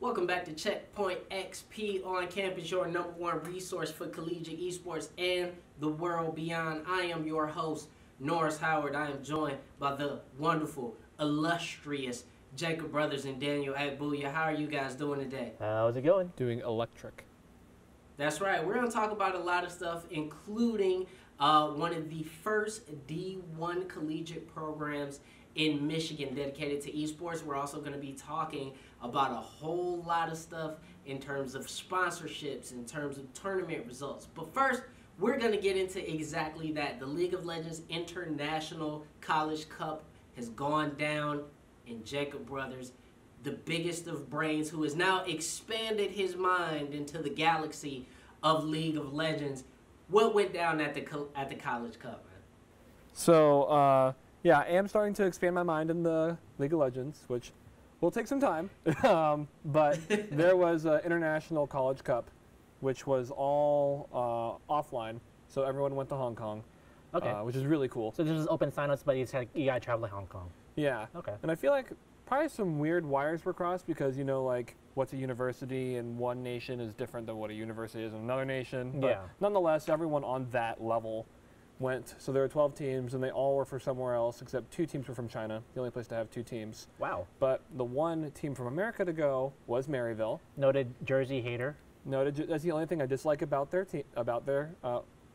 Welcome back to CheckpointXP on campus, your #1 resource for collegiate esports and the world beyond. I am your host, Norris Howard. I am joined by the wonderful, illustrious Jacob Brothers and Daniel Agbuya. How are you guys doing today? How's it going? Doing electric. That's right. We're going to talk about a lot of stuff, including one of the first D1 collegiate programs in Michigan dedicated to esports. We're also going to be talking about a whole lot of stuff in terms of sponsorships, in terms of tournament results. But first, we're going to get into exactly that. The League of Legends International College Cup has gone down, and Jacob Brothers, the biggest of brains, who has now expanded his mind into the galaxy of League of Legends. What went down at the College Cup, man? So, yeah, I am starting to expand my mind in the League of Legends, which will take some time. But there was an International College Cup, which was all offline. So everyone went to Hong Kong, which is really cool. So this is open signups, but you gotta travel to Hong Kong. Yeah. Okay. And I feel like probably some weird wires were crossed because, you know, like what's a university in one nation is different than what a university is in another nation. But yeah. Nonetheless, everyone on that level went. So there were 12 teams, and they all were from somewhere else, except 2 teams were from China, the only place to have 2 teams. Wow. But the one team from America to go was Maryville. Noted Jersey hater. Noted. That's the only thing I dislike about their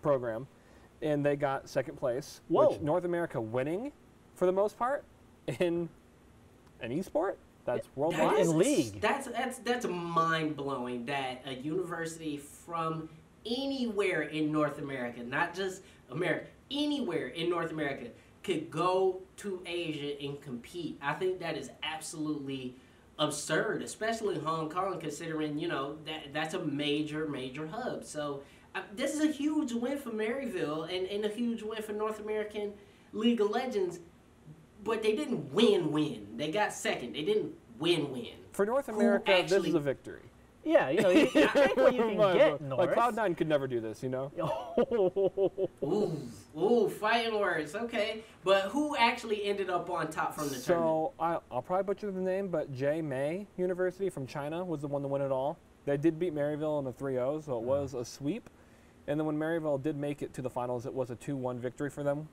program, and they got second place. Whoa. Which North America winning, for the most part, in an esport. That's worldwide. In league. That's mind blowing that a university from anywhere in North America, not just America, anywhere in North America, could go to Asia and compete. I think that is absolutely absurd, especially in Hong Kong, considering, you know, that's a major hub. So this is a huge win for Maryville and a huge win for North American League of Legends. But they didn't win. They got second. They didn't win. For North America, this is a victory. Yeah, you know, I think what you can get, Norris. Like Cloud9 could never do this, you know? Ooh, fighting words. Okay. But who actually ended up on top from the tournament? So I'll probably butcher the name, but J-May University from China was the one to win it all. They did beat Maryville in the 3-0, so it was a sweep. And then when Maryville did make it to the finals, it was a 2-1 victory for them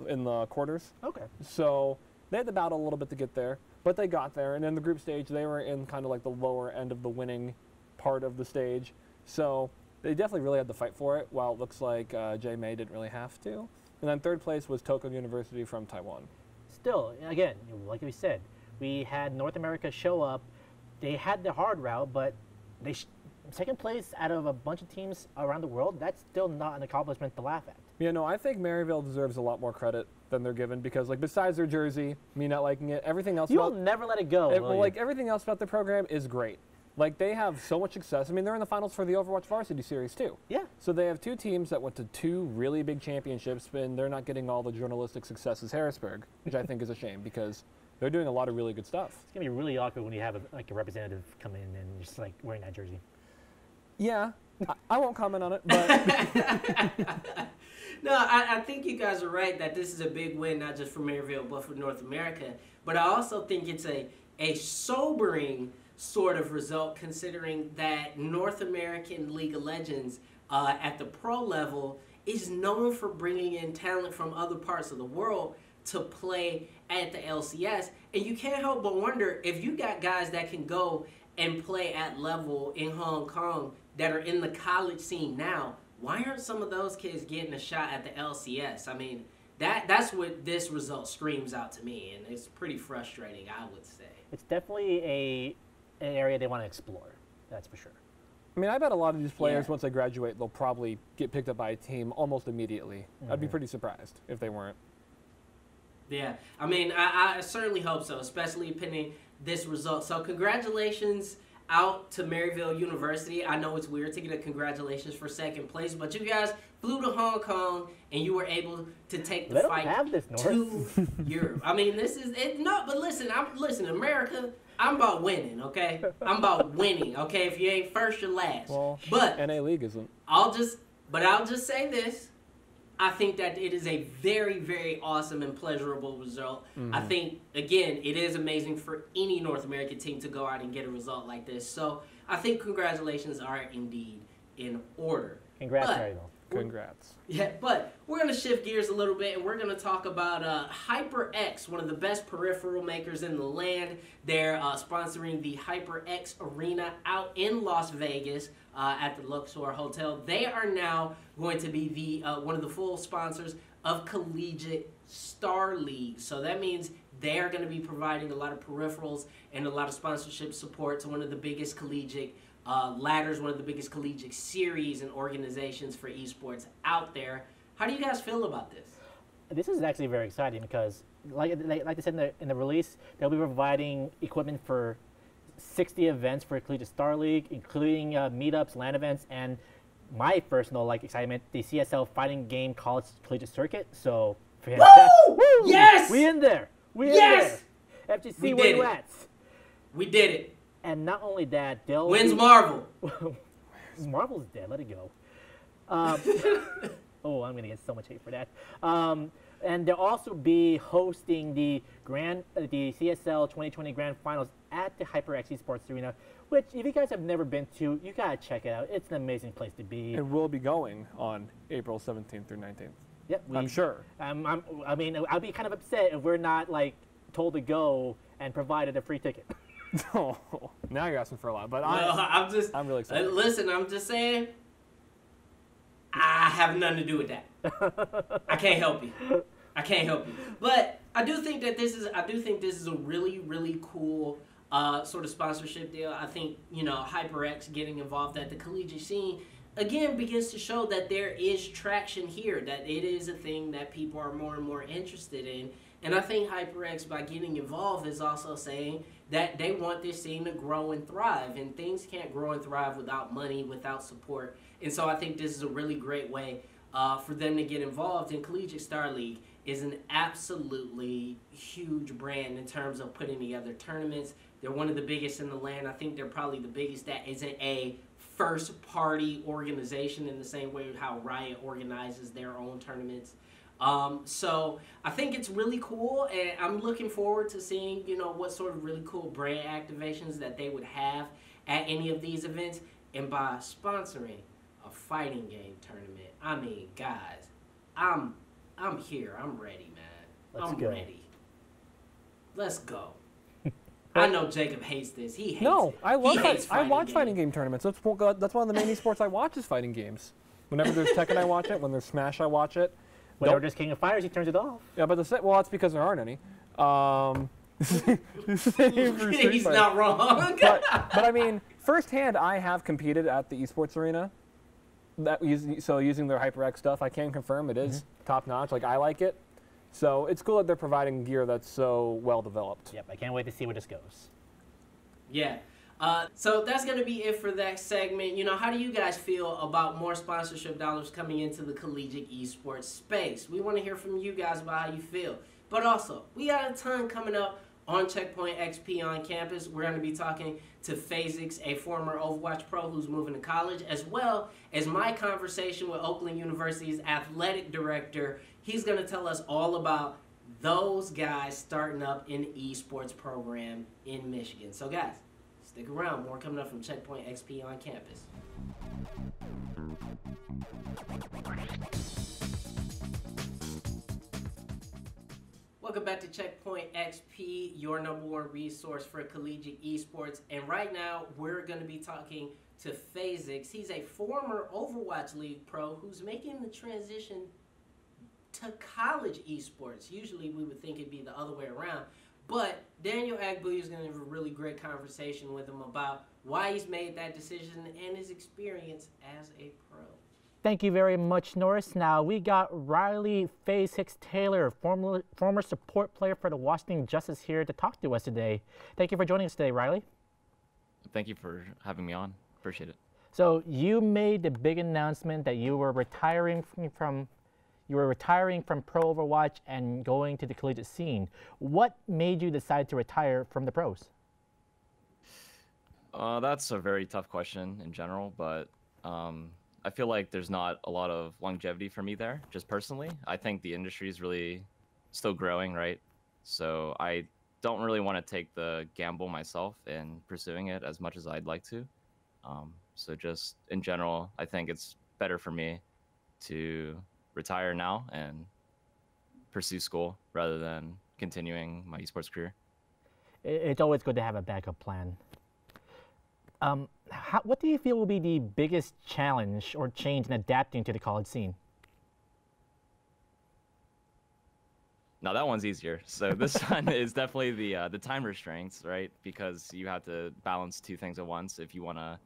in the quarters. Okay. So they had to battle a little bit to get there, but they got there. And in the group stage, they were in kind of like the lower end of the winning part of the stage. So they definitely really had to fight for it, while it looks like J-May didn't really have to. And then third place was Oakland University from Taiwan. Still, again, like we said, we had North America show up. They had the hard route, but they second place out of a bunch of teams around the world, that's still not an accomplishment to laugh at. Yeah, no, I think Maryville deserves a lot more credit than they're given because, like, besides their jersey, me not liking it, everything else You'll never let it go. Like, everything else about the program is great. Like, they have so much success. I mean, they're in the finals for the Overwatch Varsity Series, too. Yeah. So they have 2 teams that went to 2 really big championships, and they're not getting all the journalistic success as Harrisburg, which I think is a shame because they're doing a lot of really good stuff. It's going to be really awkward when you have a representative come in and just, like, wearing that jersey. Yeah. I won't comment on it, but... No, I think you guys are right that this is a big win, not just for Maryville, but for North America. But I also think it's a sobering sort of result, considering that North American League of Legends at the pro level is known for bringing in talent from other parts of the world to play at the LCS. And you can't help but wonder, if you got guys that can go and play at level in Hong Kong that are in the college scene now, why aren't some of those kids getting a shot at the LCS? I mean, that's what this result screams out to me, and it's pretty frustrating, I would say. It's definitely an area they want to explore, that's for sure. I mean, I bet a lot of these players, once they graduate, they'll probably get picked up by a team almost immediately. I'd be pretty surprised if they weren't. Yeah, I mean, I certainly hope so, especially pending this result. So congratulations out to Maryville University. I know it's weird to get a congratulations for second place, but you guys flew to Hong Kong and you were able to take the fight to Europe. I mean, this is it. No, but listen, America. I'm about winning, okay? I'm about winning, okay? If you ain't first, you're last. Well, but NA League isn't. I'll just say this. I think that it is a very, very awesome and pleasurable result. I think, again, it is amazing for any North American team to go out and get a result like this. So I think congratulations are indeed in order. Congrats, But- Ariel. Congrats. Yeah, but we're going to shift gears a little bit, and we're going to talk about HyperX, one of the best peripheral makers in the land. They're sponsoring the HyperX Arena out in Las Vegas at the Luxor Hotel. They are now going to be the one of the full sponsors of Collegiate Star League. So that means they are going to be providing a lot of peripherals and a lot of sponsorship support to one of the biggest collegiate ladders, one of the biggest collegiate series and organizations for esports out there. How do you guys feel about this? This is actually very exciting because, like they said in the release, they'll be providing equipment for 60 events for Collegiate Star League, including meetups, LAN events, and my personal excitement, the CSL fighting game college collegiate circuit. So, Woo! Yes! We in there. We Yes! in there. FGC, We where did you it. at? We did it. And not only that, they'll When's be- Marvel? Marvel's dead. Let it go. Oh, I'm gonna get so much hate for that. And they'll also be hosting the CSL 2020 Grand Finals at the HyperX Esports Arena, which if you guys have never been to, you gotta check it out. It's an amazing place to be. It will be going on April 17th through 19th. Yep, I'm sure. I mean, I'd be kind of upset if we're not told to go and provided a free ticket. Oh, now you're asking for a lot, but I'm really excited. Listen, I'm just saying, I have nothing to do with that. I can't help you. I can't help you. But I do think this is a really, really cool sort of sponsorship deal. I think, HyperX getting involved at the collegiate scene again begins to show that there is traction here, that it is a thing that people are more and more interested in. And I think HyperX, by getting involved, is also saying that they want this scene to grow and thrive. And things can't grow and thrive without money, without support. And so I think this is a really great way for them to get involved. And Collegiate Star League is an absolutely huge brand in terms of putting together tournaments. They're one of the biggest in the land. I think they're probably the biggest that isn't a first-party organization in the same way how Riot organizes their own tournaments. So I think it's really cool, and I'm looking forward to seeing, what sort of really cool brand activations that they would have at any of these events. And by sponsoring a fighting game tournament, I mean, guys, I'm here. I'm ready, man. I'm ready. Let's go. I know Jacob hates this. He hates it. I love it. I watch fighting game tournaments. That's one of the main esports I watch is fighting games. Whenever there's Tekken, I watch it. When there's Smash, I watch it. Whenever there's King of Fighters, he turns it off. Yeah, but that's because there aren't any. Same for Street He's Fighter. not wrong. but I mean, firsthand, I have competed at the esports arena. Using their HyperX stuff, I can confirm it is top notch. I like it. So it's cool that they're providing gear that's so well developed. Yep, I can't wait to see where this goes. Yeah. So that's going to be it for that segment. How do you guys feel about more sponsorship dollars coming into the collegiate esports space? We want to hear from you guys about how you feel. But also, we got a ton coming up on CheckpointXP on campus. We're going to be talking to Phasix, a former Overwatch pro who's moving to college, as well as my conversation with Oakland University's Athletic Director. He's going to tell us all about those guys starting up an esports program in Michigan. So guys, stick around. More coming up from CheckpointXP on campus. Welcome back to CheckpointXP, your #1 resource for collegiate esports. And right now, we're going to be talking to Phasix. He's a former Overwatch League pro who's making the transition to college esports. Usually, we would think it'd be the other way around. But Daniel Agbuya is going to have a really great conversation with him about why he's made that decision and his experience as a pro. Thank you very much, Norris. Now, we got Riley Phasix Taylor, former support player for the Washington Justice here to talk to us today. Thank you for joining us today, Riley. Thank you for having me on. Appreciate it. So you made the big announcement that you were retiring from pro Overwatch and going to the collegiate scene. What made you decide to retire from the pros? That's a very tough question in general, but I feel like there's not a lot of longevity for me there, just personally. I think the industry is really still growing, right? So I don't really want to take the gamble myself in pursuing it as much as I'd like to. So just in general, I think it's better for me to retire now and pursue school rather than continuing my esports career. It's always good to have a backup plan. What do you feel will be the biggest challenge or change in adapting to the college scene? Now that one's easier. So this one is definitely the time restraints, right? Because you have to balance two things at once. If you want to,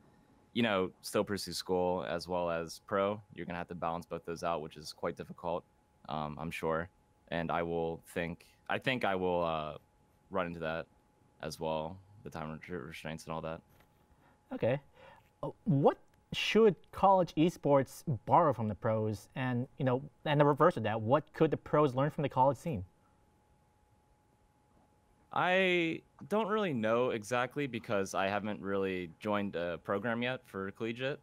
still pursue school as well as pro, you're gonna have to balance both those out, which is quite difficult, I'm sure. And I think I will run into that as well, the time restraints and all that. Okay. What should college esports borrow from the pros, and and the reverse of that, what could the pros learn from the college scene? I don't really know exactly because I haven't really joined a program yet for collegiate.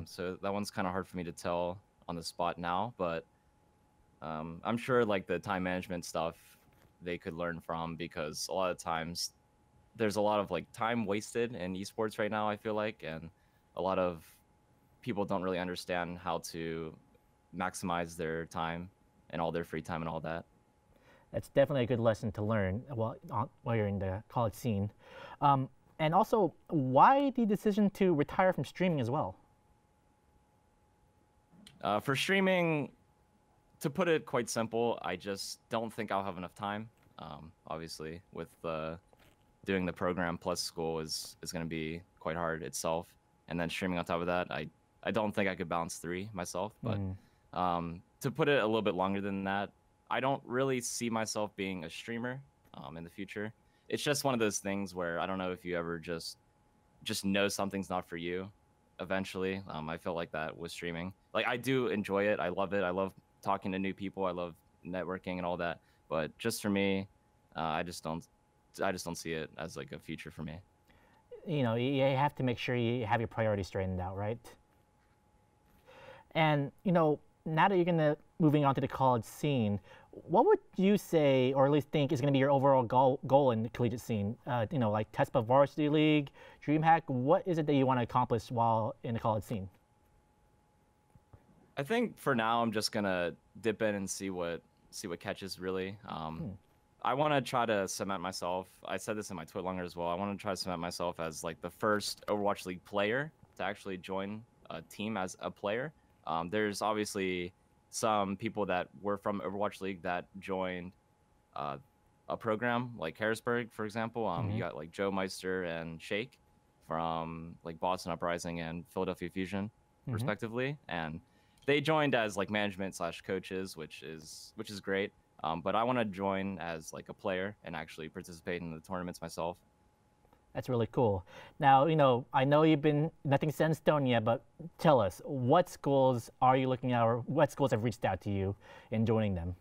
So that one's kind of hard for me to tell on the spot now, but I'm sure like the time management stuff they could learn from, because a lot of times there's a lot of like time wasted in esports right now, I feel like, and a lot of people don't really understand how to maximize their time and all their free time and all that. That's definitely a good lesson to learn while you're in the college scene. And also, why the decision to retire from streaming as well? For streaming, to put it quite simple, I just don't think I'll have enough time. Obviously, with doing the program plus school is going to be quite hard itself. And then streaming on top of that, I don't think I could balance three myself. But to put it a little bit longer than that, I don't really see myself being a streamer in the future. It's just one of those things where I don't know if you ever just know something's not for you eventually. I felt like that with streaming. Like, I do enjoy it. I love it. I love talking to new people. I love networking and all that. But just for me, I just don't see it as like a future for me. You have to make sure you have your priorities straightened out, right? And now that you're moving on to the college scene, what would you say, or at least think, is going to be your overall goal in the collegiate scene? Like TESPA Varsity League, DreamHack. What is it that you want to accomplish while in the college scene? I think for now I'm just gonna dip in and see what catches really. I want to try to cement myself. I said this in my Twitlonger as well. I want to try to cement myself as like the first Overwatch League player to actually join a team as a player. There's obviously some people that were from Overwatch League that joined a program like Harrisburg, for example. You got like Joe Meister and Shake from like Boston Uprising and Philadelphia Fusion, respectively, and they joined as like management / coaches, which is great. But I want to join as like a player and actually participate in the tournaments myself. That's really cool. Now, I know nothing's set in stone yet, but tell us, what schools are you looking at, or what schools have reached out to you in joining them?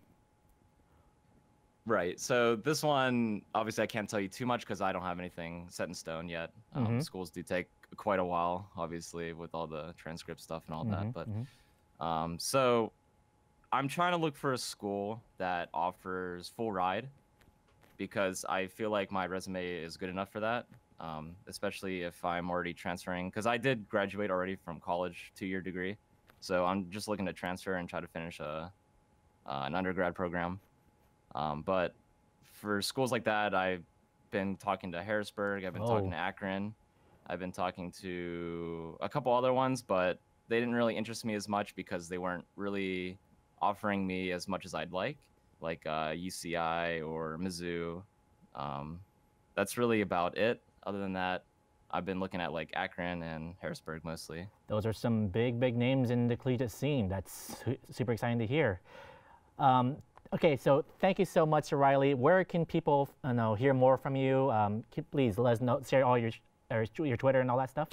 Right. So this one, obviously, I can't tell you too much because I don't have anything set in stone yet. Schools do take quite a while, obviously, with all the transcript stuff and all that. But so I'm trying to look for a school that offers full ride, because I feel like my resume is good enough for that, especially if I'm already transferring, because I did graduate already from college, 2-year degree. So I'm just looking to transfer and try to finish an undergrad program. But for schools like that, I've been talking to Harrisburg, I've been talking to Akron, I've been talking to a couple other ones, but they didn't really interest me as much because they weren't really offering me as much as I'd like UCI or Mizzou. That's really about it. Other than that, I've been looking at like Akron and Harrisburg mostly. Those are some big names in the collegiate scene. That's super exciting to hear. Okay, so thank you so much, Riley. Where can people hear more from you? Please let us know, share all your Twitter and all that stuff.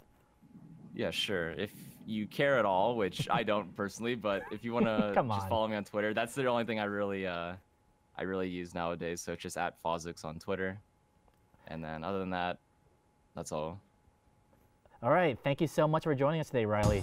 Yeah, sure. If you care at all, which I don't personally, but if you want to just follow me on Twitter, that's the only thing I really use nowadays. So it's just @Fozix on Twitter. And then other than that, that's all. All right. Thank you so much for joining us today, Riley.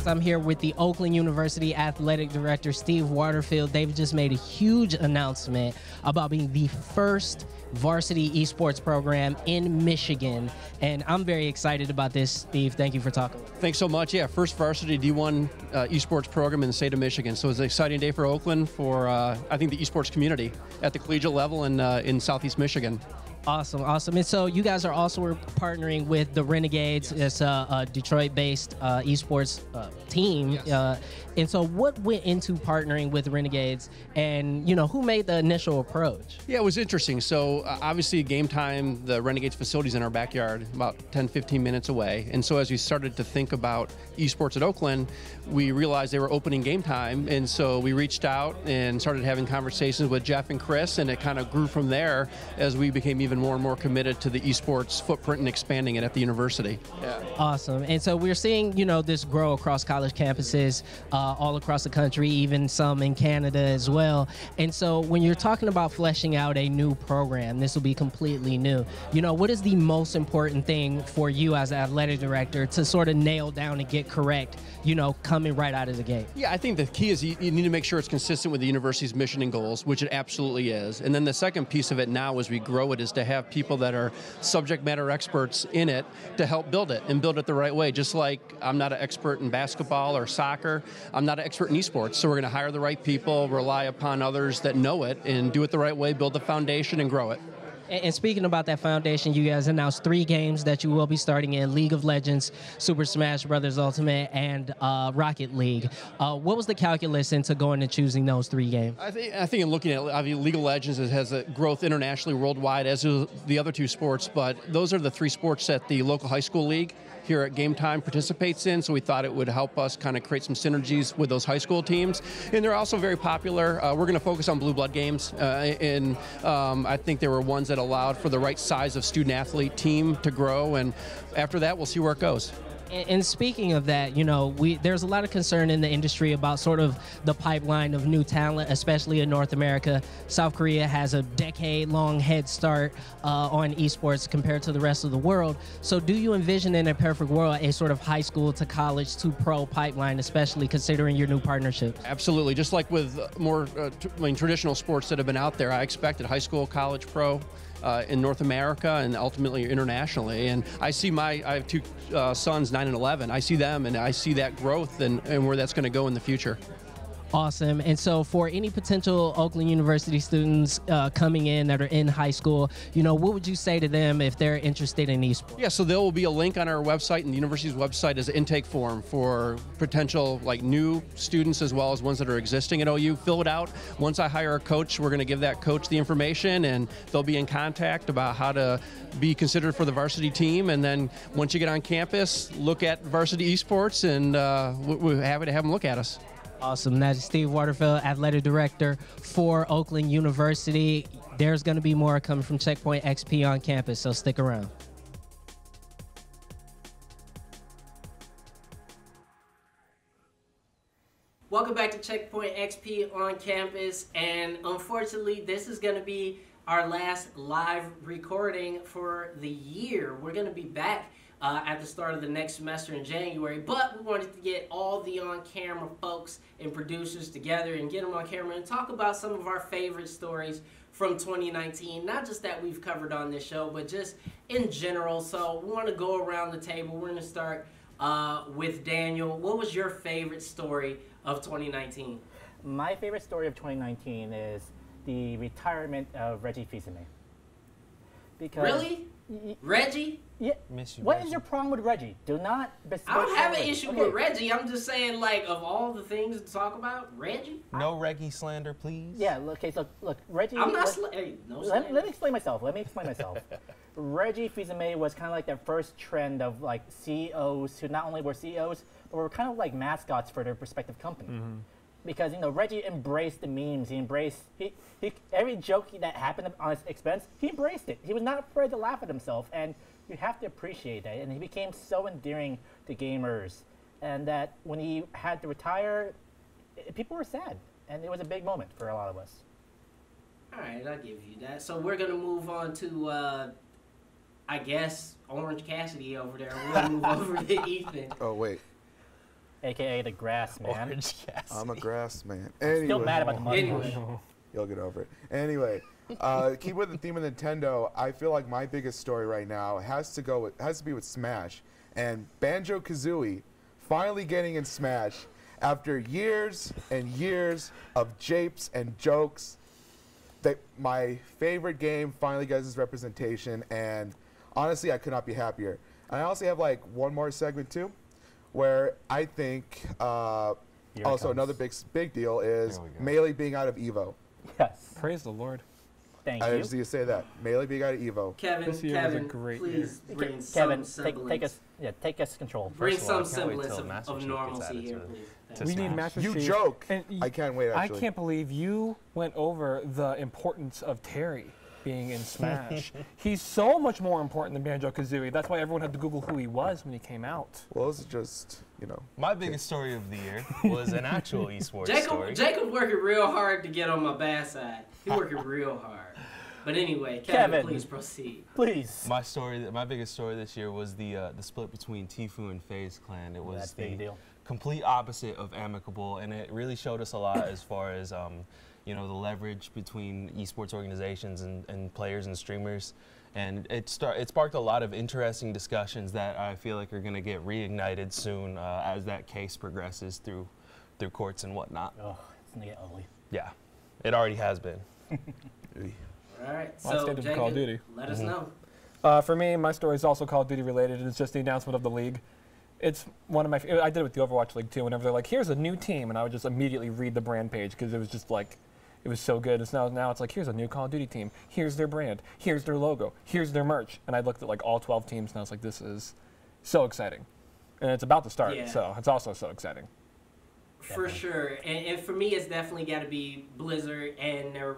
Sports. I'm here with the Oakland University Athletic Director, Steve Waterfield. They've just made a huge announcement about being the first varsity esports program in Michigan, and I'm very excited about this. Steve, thank you for talking. Thanks so much. Yeah, first varsity D1 esports program in the state of Michigan. So it's an exciting day for Oakland, for I think the esports community at the collegiate level and in Southeast Michigan. Awesome. And so you guys are also partnering with the Renegades. Yes. It's a Detroit-based esports team. Yes. And so what went into partnering with Renegades, and who made the initial approach? Yeah, it was interesting. So obviously Game Time, the Renegades facility's in our backyard, about 10-15 minutes away. And so as we started to think about esports at Oakland, we realized they were opening Game Time. And so we reached out and started having conversations with Jeff and Chris, and it kind of grew from there as we became even more and more committed to the esports footprint and expanding it at the university. Yeah. Awesome. And so we're seeing, this grow across college campuses all across the country, even some in Canada as well. And so when you're talking about fleshing out a new program, this will be completely new. What is the most important thing for you as an athletic director to sort of nail down and get correct, coming right out of the gate? Yeah, I think the key is you need to make sure it's consistent with the university's mission and goals, which it absolutely is. And then the second piece of it now as we grow it is to have people that are subject matter experts in it to help build it and build it the right way. Just like I'm not an expert in basketball or soccer, I'm not an expert in esports. So we're going to hire the right people, rely upon others that know it, and do it the right way, build the foundation and grow it. And speaking about that foundation, you guys announced 3 games that you will be starting in: League of Legends, Super Smash Bros. Ultimate, and Rocket League. What was the calculus into going and choosing those 3 games? I think in looking at League of Legends, it has a growth internationally, worldwide, as do the other 2 sports, but those are the 3 sports that the local high school league here at Game Time participates in, so we thought it would help us kind of create some synergies with those high school teams. And they're also very popular. We're going to focus on blue blood games, and I think there were ones that allowed for the right size of student-athlete team to grow, and after that, we'll see where it goes. And speaking of that, there's a lot of concern in the industry about sort of the pipeline of new talent, especially in North America. South Korea has a decade-long head start on esports compared to the rest of the world. So do you envision in a perfect world a sort of high school to college to pro pipeline, especially considering your new partnerships? Absolutely. Just like with more traditional sports that have been out there, I expected high school, college, pro. In North America and ultimately internationally. And I have 2 sons, 9 and 11. I see them and I see that growth and where that's going to go in the future. Awesome. And so for any potential Oakland University students coming in that are in high school, what would you say to them if they're interested in esports? Yeah, so there will be a link on our website, and the university's website is an intake form for potential new students as well as ones that are existing at OU. Fill it out. Once I hire a coach, we're going to give that coach the information, and they'll be in contact about how to be considered for the varsity team. And then once you get on campus, look at varsity esports, and we're happy to have them look at us. Awesome. That is Steve Waterfield, Athletic Director for Oakland University. There's going to be more coming from CheckpointXP on campus, so stick around. Welcome back to CheckpointXP on campus, and unfortunately, this is going to be our last live recording for the year. We're going to be back at the start of the next semester in January, but we wanted to get all the on-camera folks and producers together and get them on camera and talk about some of our favorite stories from 2019, not just that we've covered on this show, but just in general. So we want to go around the table. We're going to start with Daniel. What was your favorite story of 2019? My favorite story of 2019 is the retirement of Reggie Fils-Aimé. Because really? Reggie? Yeah. What is your problem with Reggie? Do not I don't have an issue with Reggie. I'm just saying, of all the things to talk about, Reggie? No Reggie slander, please. Yeah, okay, so look, Reggie... I'm not no slander. Let me explain myself. Reggie Fils-Aimé was kind of like that first trend of CEOs who not only were CEOs, but were kind of like mascots for their respective company. Mm-hmm. Because Reggie embraced the memes. He embraced every joke that happened on his expense. He embraced it. He was not afraid to laugh at himself, and you have to appreciate that. And he became so endearing to gamers, and that when he had to retire, people were sad, and it was a big moment for a lot of us. All right, I'll give you that. So we're gonna move on to, I guess, Orange Cassidy over there. We're gonna move over to Ethan. Oh wait. AKA the grass man. Orange Cassidy. I'm a grass man. Still mad about the mustache. Anyway. You'll get over it. Anyway, keep with the theme of Nintendo. I feel like my biggest story right now has to be with Smash, and Banjo-Kazooie finally getting in Smash after years and years of japes and jokes. My favorite game finally gets its representation, and honestly, I could not be happier. And I also have like one more segment too, where I think also another big deal is Melee being out of Evo. Yes. Praise the Lord. Thank I you. just need to say that Melee being out of Evo. This year was a great please year. bring Kevin, some take semblance. take us control. Bring First of all, some I can't wait semblance till Master of Chief gets normalcy added here, to please. to We need Smash. Master You Chief. joke. And I can't wait, actually. I can't believe you went over the importance of Terry being in Smash. He's so much more important than Banjo-Kazooie. That's why everyone had to Google who he was when he came out. Well, this is just, My biggest story of the year was an actual esports story. Jacob working real hard to get on my bad side. He working real hard. But anyway, Kevin, please proceed. Please. My biggest story this year was the split between Tfue and FaZe Clan. It was That's a big deal. complete opposite of amicable, and it really showed us a lot as far as the leverage between esports organizations and players and streamers. And it sparked a lot of interesting discussions that I feel like are going to get reignited soon as that case progresses through courts and whatnot. Oh, it's gonna get ugly. Yeah, it already has been. All right, Well, so stayed with Jacob, Call of Duty. let us know. For me, my story is also Call of Duty related. It's just the announcement of the league. It's one of my. I did it with the Overwatch League too. Whenever they're like, "Here's a new team," and I would just immediately read the brand page because it was just like, it was so good. It's now it's like, here's a new Call of Duty team. Here's their brand. Here's their logo. Here's their merch. And I looked at like all 12 teams, and I was like, this is so exciting. And it's about to start, Yeah. so it's also so exciting. For sure. And for me, it's definitely got to be Blizzard and their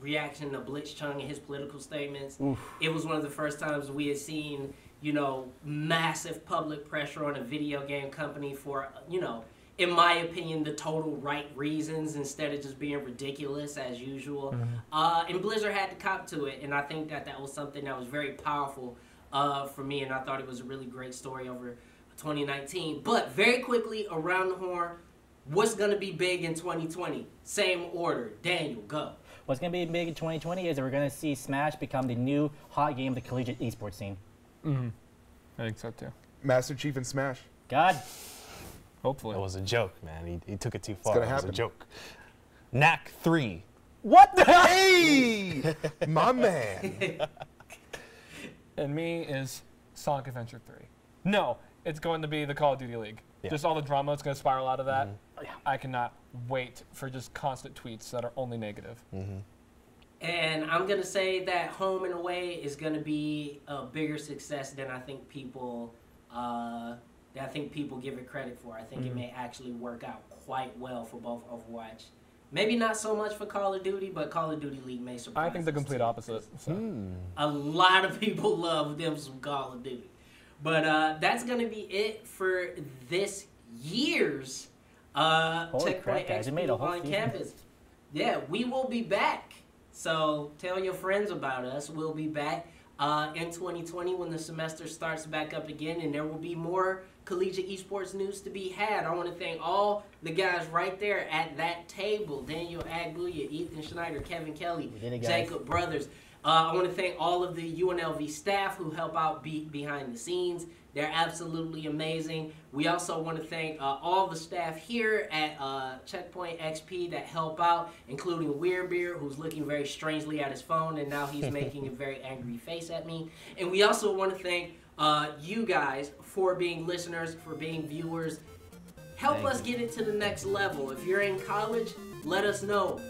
reaction to Blitzchung and his political statements. Oof. It was one of the first times we had seen, massive public pressure on a video game company for, in my opinion, the total right reasons instead of just being ridiculous as usual. And Blizzard had to cop to it, and I think that was something that was very powerful for me, and I thought it was a really great story over 2019. But very quickly, around the horn, what's going to be big in 2020? Same order. Daniel, go. What's going to be big in 2020 is that we're going to see Smash become the new hot game of the collegiate esports scene. Mm-hmm. I think so too. Master Chief and Smash. God. Hopefully. It was a joke, man. He took it too far. gonna It was happen. a joke. Knack 3. What the hell? Hey, my man. And me is Sonic Adventure 3. No, it's going to be the Call of Duty League. Yeah. Just all the drama that's going to spiral out of that. I cannot wait for just constant tweets that are only negative. And I'm going to say that home and away is going to be a bigger success than I think people give it credit for. I think it may actually work out quite well for both Overwatch. Maybe not so much for Call of Duty, but Call of Duty League may surprise I think the us complete too, opposite. So. A lot of people love them some Call of Duty. But that's going to be it for this year's crap, guys. You made a CheckpointXP whole on season. campus. Yeah, we will be back. So tell your friends about us. We'll be back in 2020 when the semester starts back up again, and there will be more collegiate esports news to be had. I want to thank all the guys right there at that table: Daniel Agulia, Ethan Schneider, Kevin Kelly, We did it, guys. Jacob Brothers. I want to thank all of the UNLV staff who help out behind the scenes. They're absolutely amazing. We also want to thank all the staff here at CheckpointXP that help out, including Weirbeard, who's looking very strangely at his phone, and now he's making a very angry face at me. And we also want to thank you guys for being listeners, for being viewers. Help us get it to the next level. If you're in college, let us know.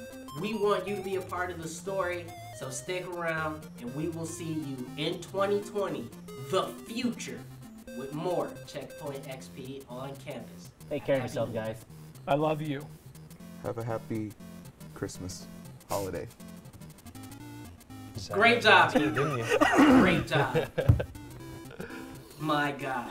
We want you to be a part of the story, so stick around, and we will see you in 2020, the future, with more Checkpoint XP on campus. Take care of yourself, guys. I love you. Have a happy Christmas holiday. Great job. Didn't you? Great job. My God.